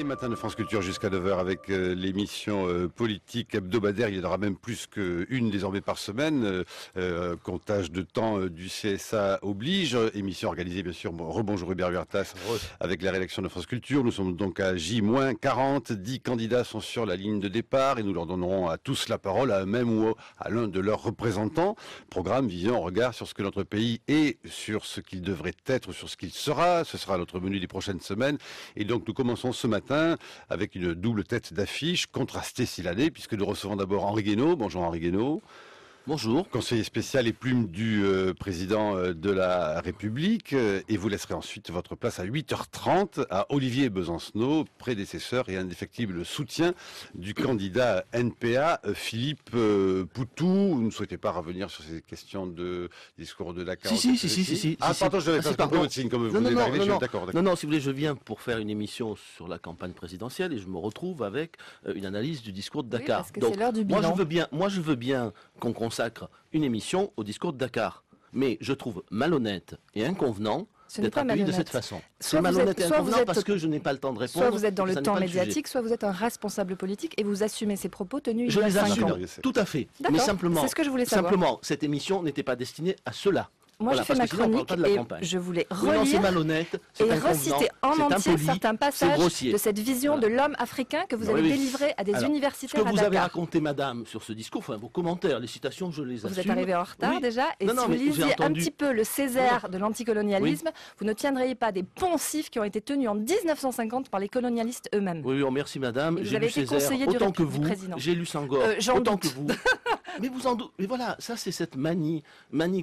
Les matins de France Culture jusqu'à 9 heures avec l'émission politique hebdomadaire. Il y en aura même plus qu'une désormais par semaine. Comptage de temps du CSA oblige. Émission organisée bien sûr, rebonjour Hubert Huertas, avec la rédaction de France Culture. Nous sommes donc à J-40. 10 candidats sont sur la ligne de départ et nous leur donnerons à tous la parole, à eux-mêmes ou à l'un de leurs représentants. Programme, vision, regard sur ce que notre pays est, sur ce qu'il devrait être, sur ce qu'il sera. Ce sera notre menu des prochaines semaines. Et donc nous commençons ce matin avec une double tête d'affiche, contrastée s'il en est, puisque nous recevons d'abord Henri Guénaud. Bonjour Henri Guénaud. Bonjour. Conseiller spécial et plume du président de la République. Et vous laisserez ensuite votre place à 8h30 à Olivier Besancenot, prédécesseur et indéfectible soutien du candidat NPA, Philippe Poutou. Vous ne souhaitez pas revenir sur ces questions de discours de Dakar? Si. Ah, pardon, je devais faire votre signe comme vous venez d'arriver. D'accord. Non, si vous voulez, je viens pour faire une émission sur la campagne présidentielle et je me retrouve avec une analyse du discours de Dakar. Oui, parce que c'est l'heure du bilan. Moi, je veux bien qu'on consacre une émission au discours de Dakar. Mais je trouve malhonnête et inconvenant d'être accueilli de cette façon. C'est malhonnête et inconvenant parce que je n'ai pas le temps de répondre. Soit vous êtes dans le temps médiatique, soit vous êtes un responsable politique et vous assumez ces propos tenus il y a 5 ans. Tout à fait. Mais simplement, c'est ce que je voulais savoir. Simplement, cette émission n'était pas destinée à cela. Moi, voilà, je fais ma chronique et je voulais relire et reciter en entier certains passages de cette vision de l'homme africain que vous avez délivré à des universitaires à Dakar. Ce que vous avez raconté, madame, sur ce discours, enfin vos commentaires, les citations, je les assume. Vous êtes arrivé en retard déjà, et si vous lisiez un petit peu le Césaire de l'anticolonialisme, vous ne tiendriez pas des poncifs qui ont été tenus en 1950 par les colonialistes eux-mêmes. Oui, merci madame. J'ai lu Césaire autant que vous. J'ai lu Senghor autant que vous. Mais vous en doutez. Mais voilà, ça c'est cette manie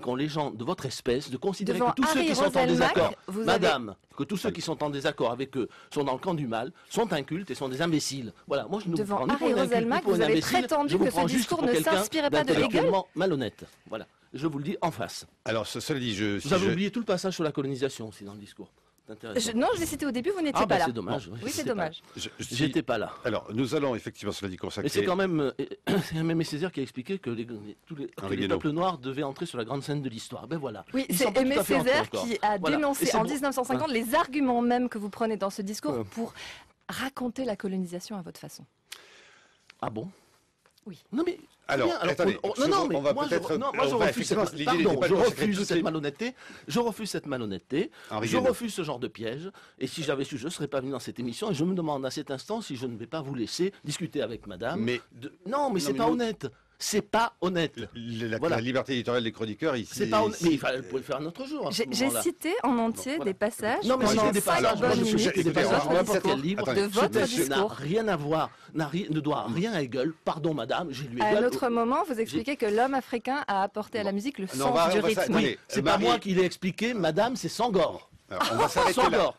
qu'ont les gens de votre espèce de considérer que tous ceux qui sont en désaccord, madame, que tous ceux qui sont en désaccord avec eux sont dans le camp du mal, sont incultes et sont des imbéciles. Voilà, moi je ne vous prends ni pour un inculte ni pour un imbécile. Je vous prends juste pour quelqu'un d'intellectuellement malhonnête. Voilà, je vous le dis en face. Alors, cela dit, vous avez oublié tout le passage sur la colonisation aussi dans le discours. Non, je l'ai cité au début, vous n'étiez pas là. C'est dommage. Oui, c'est dommage. J'étais pas là. Alors, nous allons effectivement, cela dit, consacrer... Mais c'est quand même Aimé Césaire qui a expliqué que tous les peuples noirs devaient entrer sur la grande scène de l'histoire. Ben voilà. Oui, c'est Aimé Césaire qui a dénoncé en 1950 les arguments mêmes que vous prenez dans ce discours pour raconter la colonisation à votre façon. Ah bon? Oui. Non mais alors, attendez, je refuse cette malhonnêteté. Je refuse cette malhonnêteté. Je refuse ce genre de piège. Et si j'avais su, je ne serais pas venu dans cette émission. Et je me demande à cet instant si je ne vais pas vous laisser discuter avec madame. Non, mais c'est pas honnête. C'est pas honnête. La liberté éditoriale des chroniqueurs ici. C'est pas honnête. Mais vous pouvez le faire un autre jour. J'ai cité en entier des passages. Non, mais j'ai des passages. Des passages de n'importe quel livre de votre discours. N'a rien à voir, ne doit rien à Hegel. Pardon, madame, j'ai lu Hegel. À un autre moment, vous expliquez que l'homme africain a apporté à la musique le sens du rythme. Oui, c'est pas moi qui l'ai expliqué, madame, c'est Senghor. Alors, on va s'arrêter là.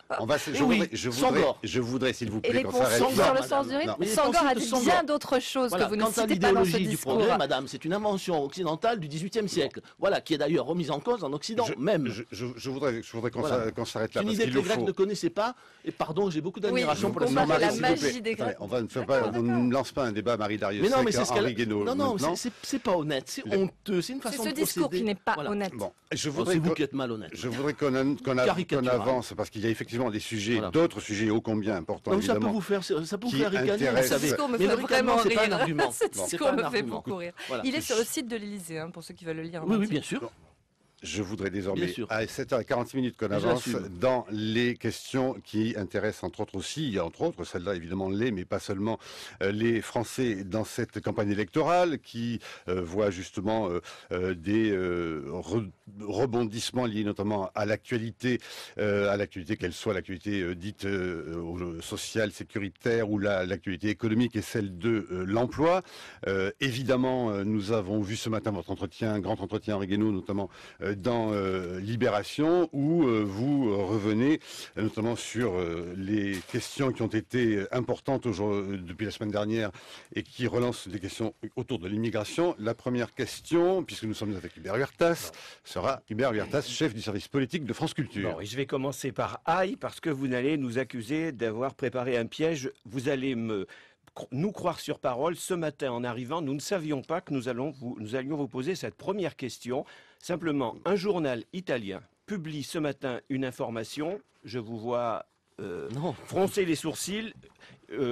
Je voudrais, s'il vous plaît, et qu'on s'arrête là. Sur le sens du rythme, Senghor a dit bien d'autres choses que vous ne citez pas dans ce discours. Du progrès, madame, c'est une invention occidentale du XVIIIe siècle. Voilà, qui est d'ailleurs remise en cause en Occident même. Je voudrais qu'on s'arrête là. Une idée que les Grecs ne connaissaient pas. Et pardon, j'ai beaucoup d'admiration pour la magie des Grecs. On ne lance pas un débat, Marie Darius. Mais non, mais c'est ce qu'elle. Non, c'est pas honnête. C'est honteux. C'est une façon de procéder. C'est ce discours qui n'est pas honnête. C'est vous qui êtes malhonnête. Je voudrais qu'on avance parce qu'il y a effectivement des sujets, d'autres sujets ô combien importants, évidemment. Ça peut vous faire ricaner, vous savez. Ce discours me fait vraiment rire. C'est pas un argument. Ce discours me fait beaucoup rire. Il est sur le site de l'Élysée, pour ceux qui veulent le lire. Oui, bien sûr. Je voudrais désormais, à 7h40 qu'on avance dans les questions qui intéressent entre autres aussi, entre autres, celle-là évidemment l'est, mais pas seulement les Français dans cette campagne électorale qui voit justement des rebondissements liés notamment à l'actualité qu'elle soit l'actualité dite sociale, sécuritaire ou l'actualité économique et celle de l'emploi. Évidemment, nous avons vu ce matin votre entretien, grand entretien Henri Guénaud, notamment dans Libération, où vous revenez notamment sur les questions qui ont été importantes depuis la semaine dernière et qui relancent des questions autour de l'immigration. La première question, puisque nous sommes avec Hubert Huertas, sera Hubert Huertas, chef du service politique de France Culture. Bon, je vais commencer par aïe, parce que vous n'allez nous accuser d'avoir préparé un piège. Vous allez nous croire sur parole. Ce matin, en arrivant, nous ne savions pas que nous allions vous poser cette première question. Simplement, un journal italien publie ce matin une information. Je vous vois froncer les sourcils.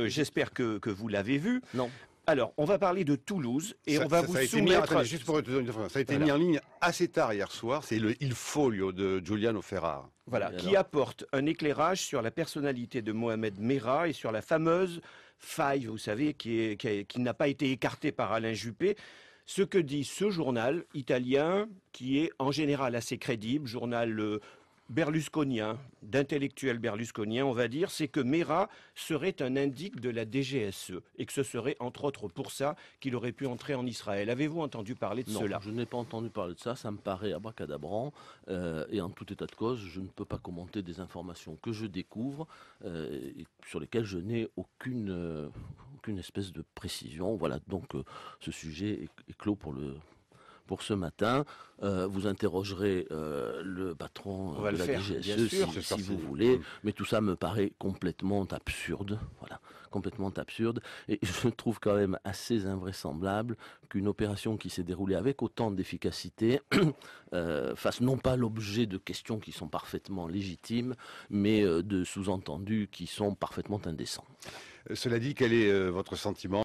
J'espère que vous l'avez vu. Non. Alors, on va parler de Toulouse et on va vous soumettre... Juste pour te donner une information, ça a été mis en ligne assez tard hier soir. C'est le Il Folio de Giuliano Ferrara. Voilà, qui apporte un éclairage sur la personnalité de Mohamed Merah et sur la fameuse faille, vous savez, qui n'a pas été écartée par Alain Juppé. Ce que dit ce journal italien, qui est en général assez crédible, journal berlusconien, d'intellectuels berlusconiens, on va dire, c'est que Merah serait un indique de la DGSE et que ce serait entre autres pour ça qu'il aurait pu entrer en Israël. Avez-vous entendu parler de cela? Non, je n'ai pas entendu parler de ça, ça me paraît abracadabrant et en tout état de cause, je ne peux pas commenter des informations que je découvre et sur lesquelles je n'ai aucune espèce de précision. Voilà, donc ce sujet est clos pour ce matin. Vous interrogerez le patron de la DGSE si vous voulez, mais tout ça me paraît complètement absurde. Voilà, complètement absurde. Et je trouve quand même assez invraisemblable qu'une opération qui s'est déroulée avec autant d'efficacité fasse non pas l'objet de questions qui sont parfaitement légitimes, mais de sous-entendus qui sont parfaitement indécents. Cela dit, quel est votre sentiment